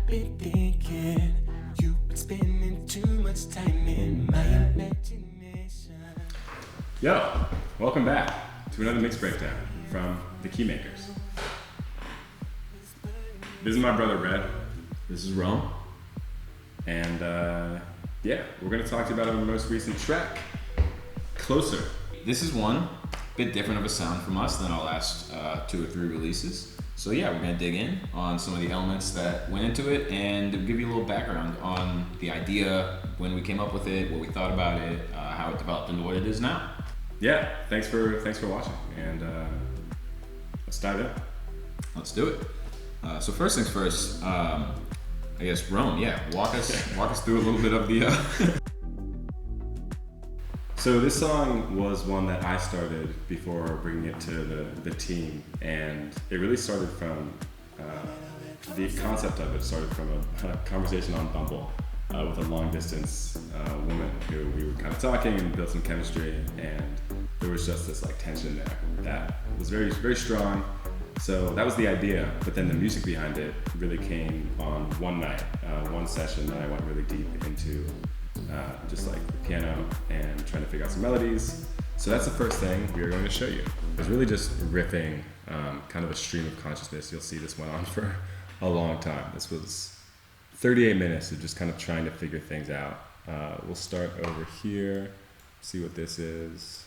I've been thinking you've been spending too much time in my imagination. Yo, welcome back to another mix breakdown from the Keymakers. This is my brother Red. This is Rome. And yeah, we're gonna talk to you about our most recent track, Closer. This is one bit different of a sound from us than our last 2 or 3 releases. So yeah, we're gonna dig in on some of the elements that went into it and give you a little background on the idea, when we came up with it, what we thought about it, how it developed into what it is now. Yeah, thanks for watching, and let's dive in. Let's do it. So first things first, I guess Rome, yeah, walk us through a little bit of the. So this song was one that I started before bringing it to the team, and it really started from, the concept of it started from a conversation on Bumble with a long distance woman who we were kind of talking and built some chemistry, and there was just this like tension there that was very, very strong. So that was the idea, but then the music behind it really came on one night, one session that I went really deep into just like the piano and trying to figure out some melodies. So that's the first thing we are going to show you. It was really just riffing, kind of a stream of consciousness. You'll see this went on for a long time. This was 38 minutes of just kind of trying to figure things out. We'll start over here, see what this is.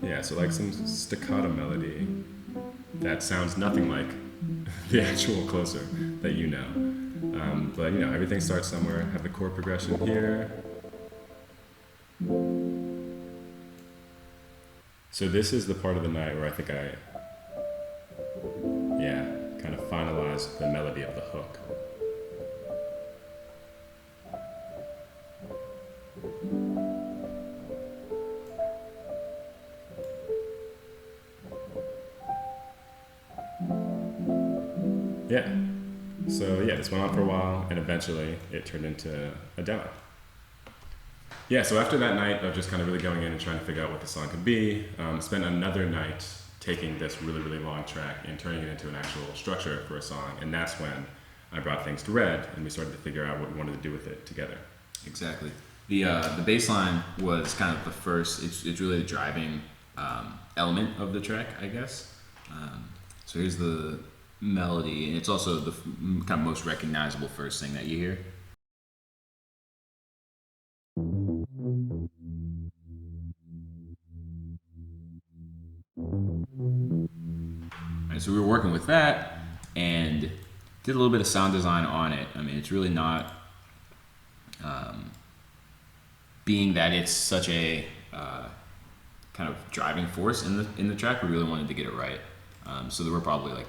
Yeah, so like some staccato melody that sounds nothing like the actual Closer that you know. But you know, everything starts somewhere. Have the chord progression here. So this is the part of the night where I think I kind of finalized the melody of the hook. Yeah. So yeah, this went on for a while, and eventually it turned into a demo. Yeah, so after that night of just kind of really going in and trying to figure out what the song could be, spent another night taking this really, really long track and turning it into an actual structure for a song, and that's when I brought things to Red, and we started to figure out what we wanted to do with it together. Exactly. The bass line was kind of the first, it's really the driving element of the track, I guess. So here's the melody, and it's also the kind of most recognizable first thing that you hear. Right, so we were working with that and did a little bit of sound design on it. I mean, it's really not, being that it's such a kind of driving force in the track, we really wanted to get it right. So there were probably like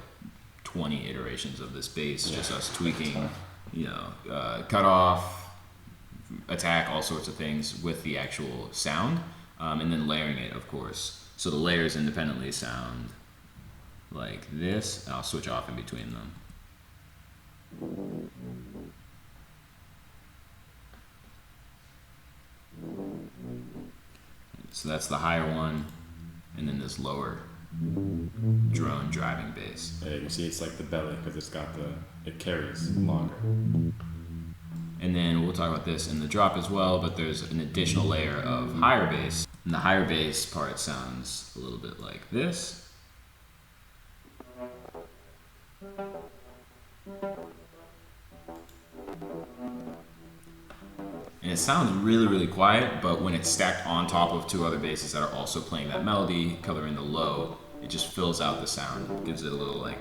20 iterations of this bass, just us tweaking, you know, cut off, attack, all sorts of things with the actual sound, and then layering it, of course. So the layers independently sound like this. I'll switch off in between them. So that's the higher one, and then this lower drone driving bass. Yeah, you see it's like the belly because it carries longer. And then we'll talk about this in the drop as well, but there's an additional layer of higher bass. And the higher bass part sounds a little bit like this. And it sounds really, really quiet, but when it's stacked on top of 2 other basses that are also playing that melody, coloring the low, it just fills out the sound. It gives it a little like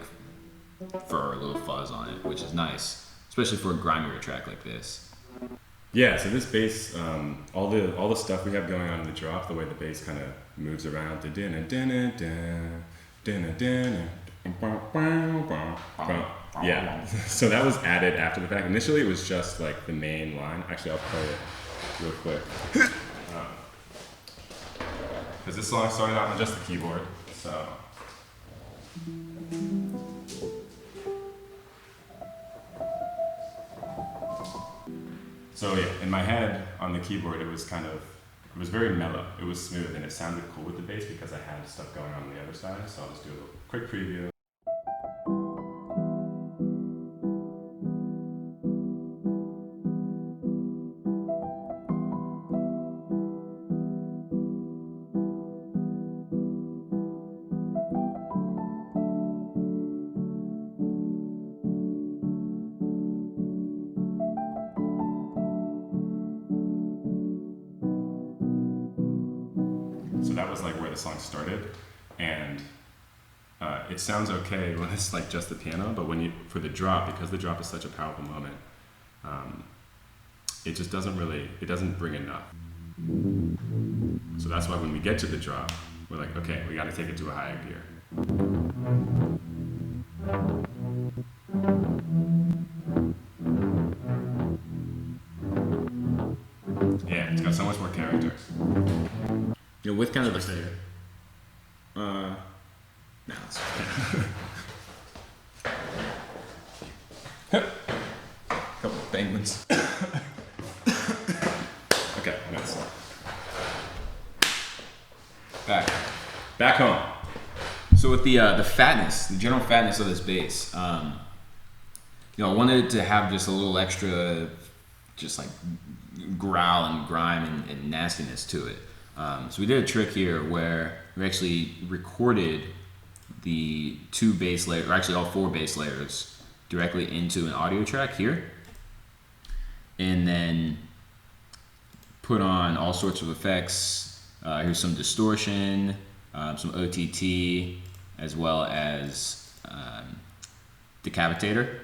fur, a little fuzz on it, which is nice, especially for a grimier track like this. Yeah, so this bass, all the stuff we have going on in the drop, the way the bass kind of moves around, yeah, so that was added after the fact. Initially, it was just like the main line. Actually, I'll play it real quick. Because this song started out on just the keyboard, so. So yeah, in my head, on the keyboard, it was very mellow. It was smooth, and it sounded cool with the bass because I had stuff going on the other side. So I'll just do a little quick preview. was like where the song started, and it sounds okay when it's like just the piano, but when you for the drop, because the drop is such a powerful moment, it just doesn't bring enough. So that's why when we get to the drop, we're like, okay, we got to take it to a higher gear. Yeah, it's got so much more character. You know, with kind of Should we say it? no, it's couple of penguins. Okay, nice. Back home. So with the fatness, the general fatness of this bass, you know, I wanted it to have just a little extra, just like growl and grime and nastiness to it. So we did a trick here where we actually recorded the 2 bass layers, or actually all 4 bass layers, directly into an audio track here, and then put on all sorts of effects. Here's some distortion, some OTT, as well as decapitator,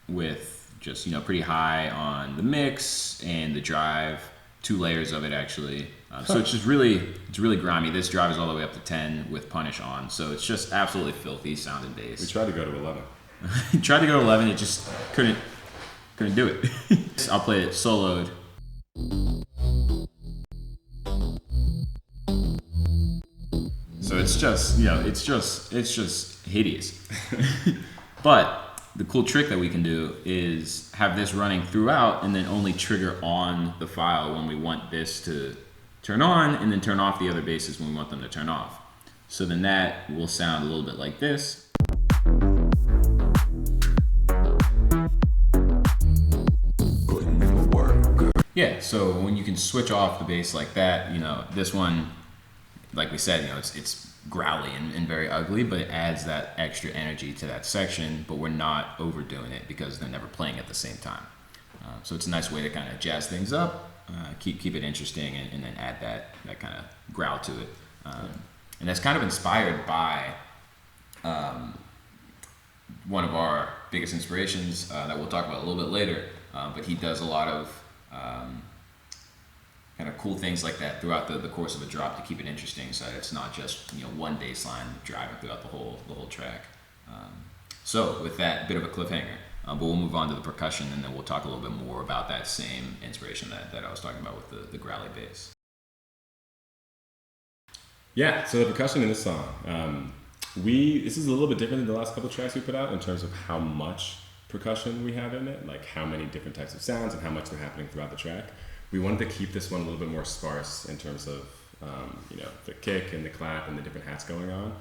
with just, you know, pretty high on the mix and the drive, 2 layers of it actually. So it's just it's really grimy. This drive is all the way up to 10 with punish on, so it's just absolutely filthy sounding bass. We tried to go to 11. Tried to go to 11, it just couldn't do it. I'll play it soloed. So it's just, you know, it's just hideous. But the cool trick that we can do is have this running throughout and then only trigger on the file when we want this to turn on, and then turn off the other basses when we want them to turn off. So then that will sound a little bit like this. Yeah, so when you can switch off the bass like that, you know, this one, like we said, you know, it's growly and very ugly, but it adds that extra energy to that section, but we're not overdoing it because they're never playing at the same time. So it's a nice way to kind of jazz things up, keep it interesting, and then add that kind of growl to it. And that's kind of inspired by one of our biggest inspirations that we'll talk about a little bit later, but he does a lot of kind of cool things like that throughout the course of a drop to keep it interesting, so that it's not just, you know, one bass line driving throughout the whole track. So with that bit of a cliffhanger, but we'll move on to the percussion, and then we'll talk a little bit more about that same inspiration that I was talking about with the growly bass. Yeah, so the percussion in this song, this is a little bit different than the last couple of tracks we put out in terms of how much percussion we have in it, like how many different types of sounds and how much they're happening throughout the track. We wanted to keep this one a little bit more sparse in terms of, you know, the kick and the clap and the different hats going on.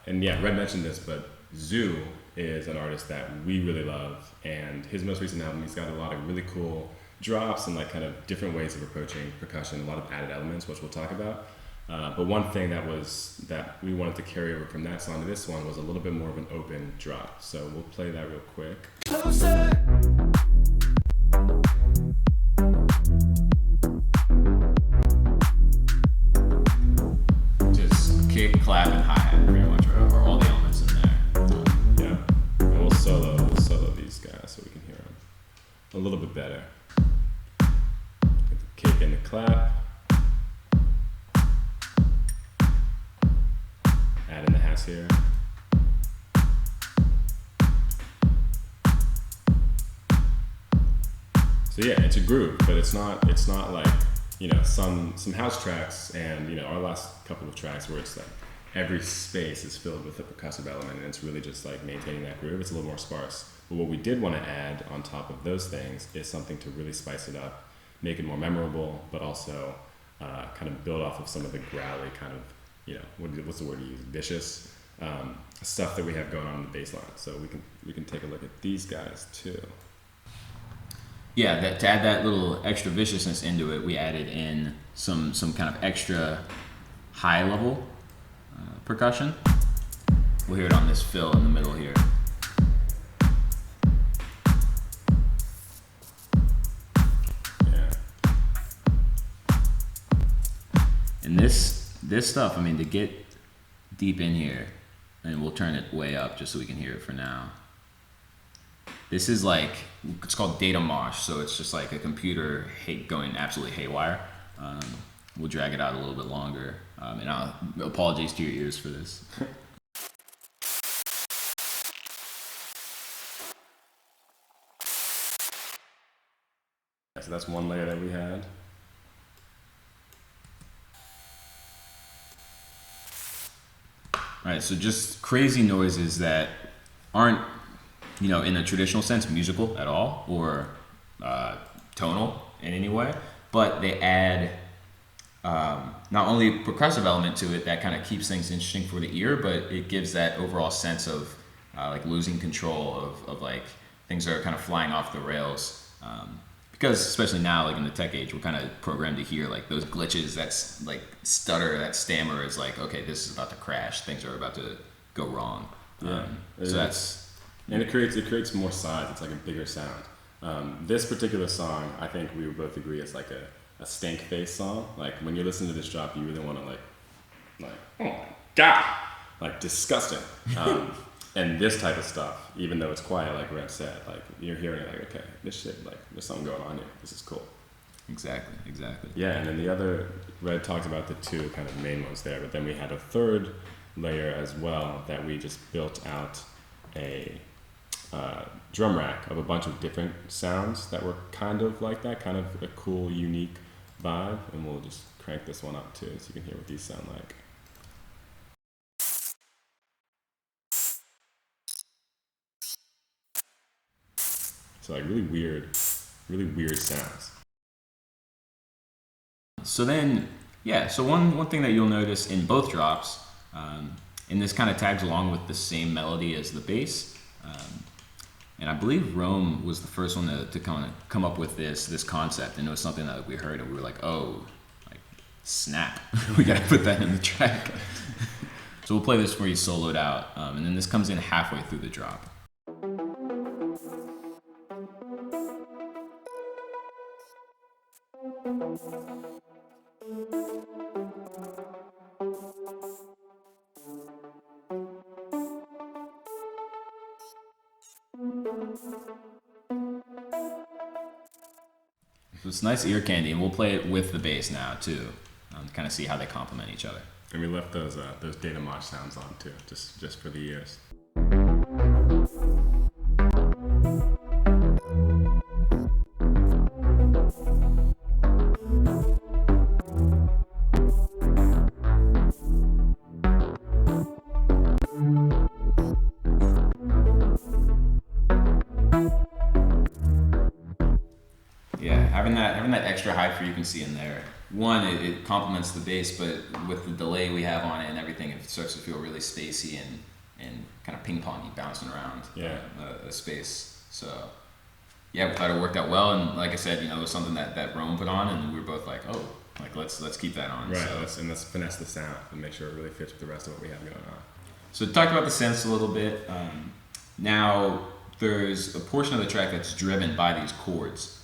And yeah, Red mentioned this, but Zoo is an artist that we really love, and his most recent album, he's got a lot of really cool drops and like kind of different ways of approaching percussion, a lot of added elements, which we'll talk about. But one thing that we wanted to carry over from that song to this one was a little bit more of an open drop. So we'll play that real quick. Closer. Just kick, clap, and hi-hat pretty much are all the elements in there. Yeah, and we'll solo these guys so we can hear them a little bit better. Get the kick and the clap. Add in the hats here. So yeah, it's a groove, but it's not like, you know, some house tracks and, you know, our last couple of tracks where it's like every space is filled with a percussive element and it's really just like maintaining that groove. It's a little more sparse. But what we did want to add on top of those things is something to really spice it up, make it more memorable, but also kind of build off of some of the growly kind of, you know, what's the word you use? Vicious stuff that we have going on in the bass line. So we can take a look at these guys too. Yeah, to add that little extra viciousness into it, we added in some kind of extra high level percussion. We'll hear it on this fill in the middle here. And this stuff, I mean, to get deep in here, and we'll turn it way up just so we can hear it for now. This is like, it's called data mosh, so it's just like a computer going absolutely haywire. We'll drag it out a little bit longer, and apologies to your ears for this. So that's one layer that we had. All right, so just crazy noises that aren't, in a traditional sense, musical at all or tonal in any way, but they add not only percussive element to it that kind of keeps things interesting for the ear, but it gives that overall sense of like losing control of like things that are kind of flying off the rails. Because especially now, like in the tech age, we're kind of programmed to hear like those glitches, that's like stutter, that stammer is like, okay, this is about to crash, things are about to go wrong. Yeah. So that's, and it creates more size. It's like a bigger sound. This particular song, I think we would both agree, is like a stank face song. Like when you listen to this drop, you really want to like, oh my god, like disgusting. And this type of stuff, even though it's quiet, like Red said, like you're hearing like, okay, this shit, like there's something going on here. This is cool. Exactly. Yeah, and then the other, Red talked about the two kind of main ones there, but then we had a third layer as well that we just built out a drum rack of a bunch of different sounds that were kind of like that, kind of a cool, unique vibe, and we'll just crank this one up too so you can hear what these sound like. So like really weird sounds. So then, so one thing that you'll notice in both drops, and this kind of tags along with the same melody as the bass, and I believe Rome was the first one to kind of come up with this concept, and it was something that we heard and we were like, oh, like snap, we gotta put that in the track. So we'll play this for you soloed out, and then this comes in halfway through the drop. So it's nice ear candy, and we'll play it with the bass now too, to kind of see how they complement each other. And we left those data mosh sounds on too, just for the ears. Having that extra high frequency in there, one, it complements the bass, but with the delay we have on it and everything, it starts to feel really spacey and kind of ping-pongy, bouncing around the space. So yeah, we thought it worked out well, and like I said, it was something that Rome put on, and we were both like, oh, like let's keep that on. Right, so, let's finesse the sound and make sure it really fits with the rest of what we have going on. So talk about the synths a little bit. Now there's a portion of the track that's driven by these chords.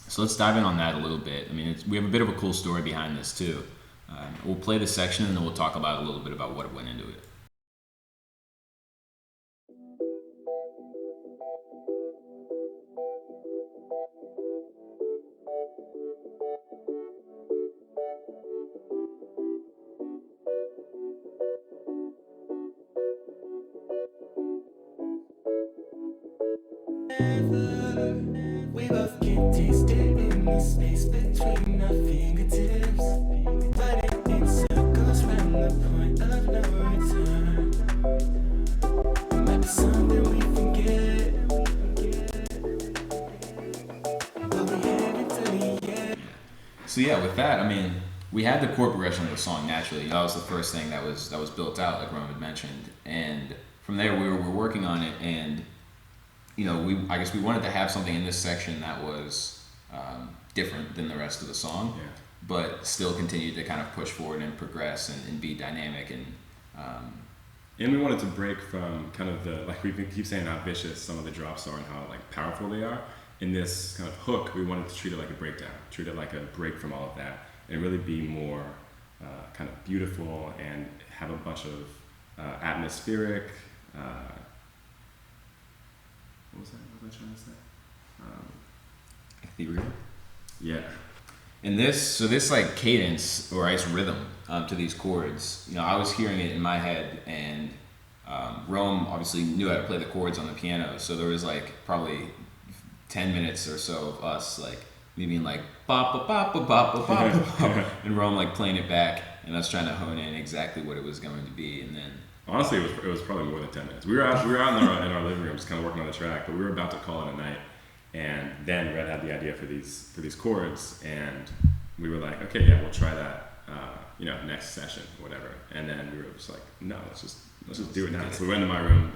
So let's dive in on that a little bit. I mean, we have a bit of a cool story behind this too. We'll play the section and then we'll talk about a little bit about what went into it. We both can taste it in the space between our fingertips. Running in circles round the point of no return. It might be something we forget, but we headed to the end. So yeah, with that, I mean, we had the chord progression of the song naturally. That was the first thing that was built out, like Roman had mentioned, and from there we were working on it, and I guess we wanted to have something in this section that was different than the rest of the song, but still continued to kind of push forward and progress and be dynamic and we wanted to break from kind of like we keep saying how vicious some of the drops are and how like powerful they are. In this kind of hook, we wanted to treat it like a breakdown, treat it like a break from all of that, and really be more kind of beautiful and have a bunch of atmospheric. What was I trying to say? Ethereal. Yeah. And this like cadence or rhythm to these chords, I was hearing it in my head, and Rome obviously knew how to play the chords on the piano, so there was like probably 10 minutes or so of us like me being like bop bop bop bop bop bop, and Rome like playing it back, and us trying to hone in exactly what it was going to be, and then. Honestly, it was probably more than 10 minutes. We were out in our living room just kind of working on the track, but we were about to call it a night. And then Red had the idea for these chords, and we were like, okay, yeah, we'll try that, next session, whatever. And then we were just like, no, let's just do it now. So we went to my room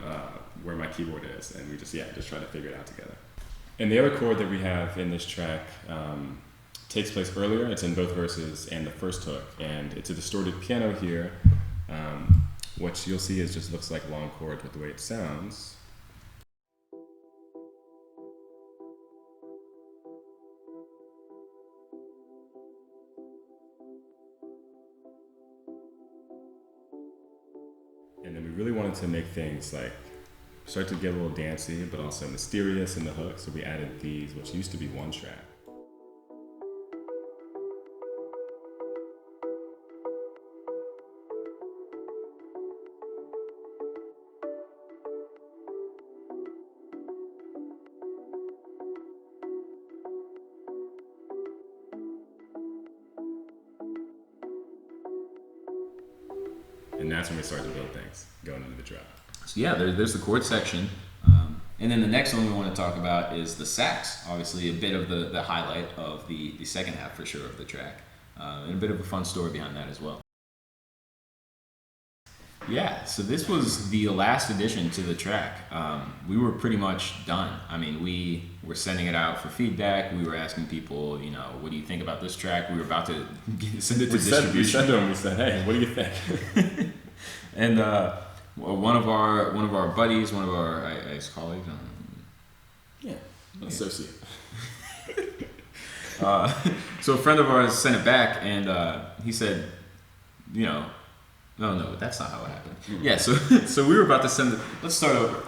where my keyboard is, and we just tried to figure it out together. And the other chord that we have in this track takes place earlier. It's in both verses and the first hook, and it's a distorted piano here. What you'll see is just looks like long chords with the way it sounds. And then we really wanted to make things like start to get a little dancey, but also mysterious in the hook. So we added these, which used to be one track. And that's when we started to build things going into the drop. So yeah, there's the chord section. And then the next one we want to talk about is the sax. Obviously a bit of the highlight of the second half for sure of the track. And a bit of a fun story behind that as well. Yeah, so this was the last addition to the track. We were pretty much done. I mean, we were sending it out for feedback. We were asking people, what do you think about this track? We were about to send it to distribution. We said to them, hey, what do you think? And one of our buddies, one of our ex-colleagues, associate. So a friend of ours sent it back, and he said, no, that's not how it happened. Yeah, so we were about to send it. Let's start over.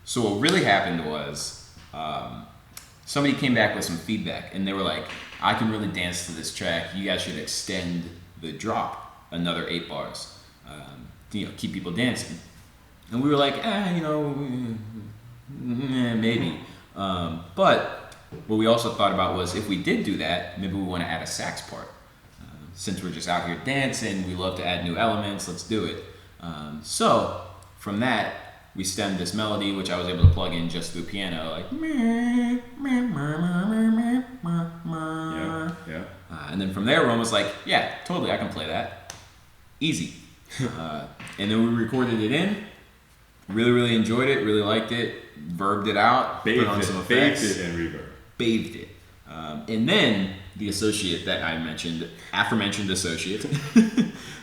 So what really happened was somebody came back with some feedback, and they were like, I can really dance to this track. You guys should extend the drop another 8 bars. Keep people dancing. And we were like, maybe. But what we also thought about was if we did do that, maybe we want to add a sax part. Since we're just out here dancing, we love to add new elements, let's do it. So from that, we stemmed this melody, which I was able to plug in just through piano, like Yeah. And then from there, Rome was like, yeah, totally, I can play that. Easy. And then we recorded it in. Really, really enjoyed it. Really liked it. Verbed it out. Bathed put on some effects. it in reverb. Bathed it. And then the associate that I mentioned, aforementioned associate,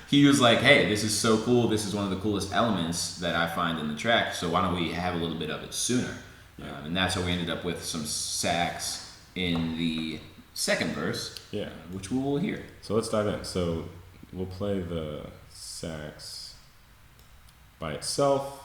he was like, hey, this is so cool. This is one of the coolest elements that I find in the track. So why don't we have a little bit of it sooner? Yeah. And that's how we ended up with some sax in the second verse, Yeah. which we will hear. So let's dive in. So we'll play the sax by itself.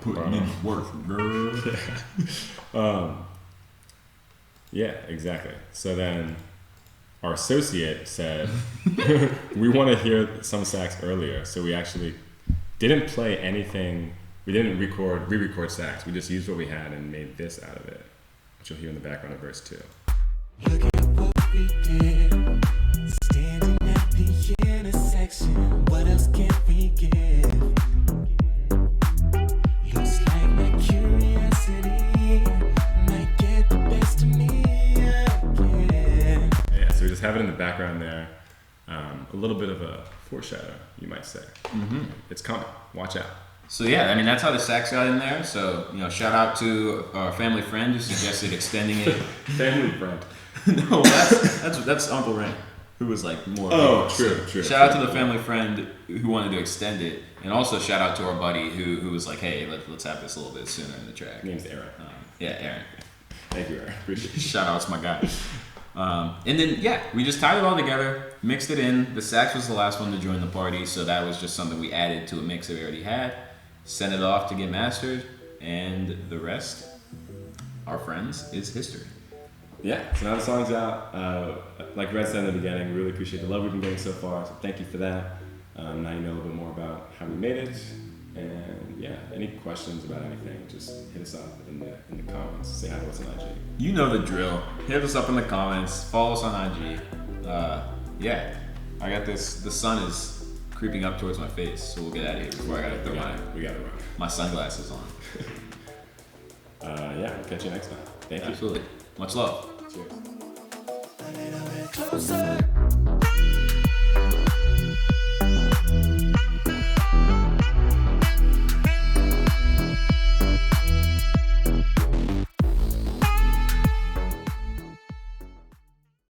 Putting in work, girl. Yeah, exactly. So then our associate said, we want to hear some sax earlier. So we actually didn't play anything. We didn't re-record sax. We just used what we had and made this out of it, which you'll hear in the background of verse 2. Look at what we did. Standing at the intersection. What else can we give? Looks like my curiosity might get the best of me again. Yeah, so we just have it in the background there. A little bit of a foreshadow, you might say. Mm-hmm. It's coming. Watch out. So yeah, I mean, that's how the sax got in there. So, shout out to our family friend who suggested extending it. Family friend. No, that's Uncle Ren, who was like more. Oh, true. Shout out to the family friend who wanted to extend it, and also shout out to our buddy who was like, hey, let's have this a little bit sooner in the track. His name's Aaron. Yeah, Aaron. Thank you, Aaron. Appreciate it. Shout out to my guy. And then we just tied it all together, mixed it in. The sax was the last one to join the party, so that was just something we added to a mix that we already had. Sent it off to get mastered, and the rest, our friends, is history. Yeah, so now the song's out. Like Red said in the beginning, we really appreciate the love we've been getting so far, so thank you for that. Now you know a little bit more about how we made it. And yeah, any questions about anything, just hit us up in the comments. Say hi to us on IG. You know the drill. Hit us up in the comments. Follow us on IG. Yeah, I got this. The sun is creeping up towards my face, so we'll get out of here before I gotta throw We gotta run. my sunglasses on. Yeah, we'll catch you next time. Thank you. Absolutely. Much love. Cheers. Closer.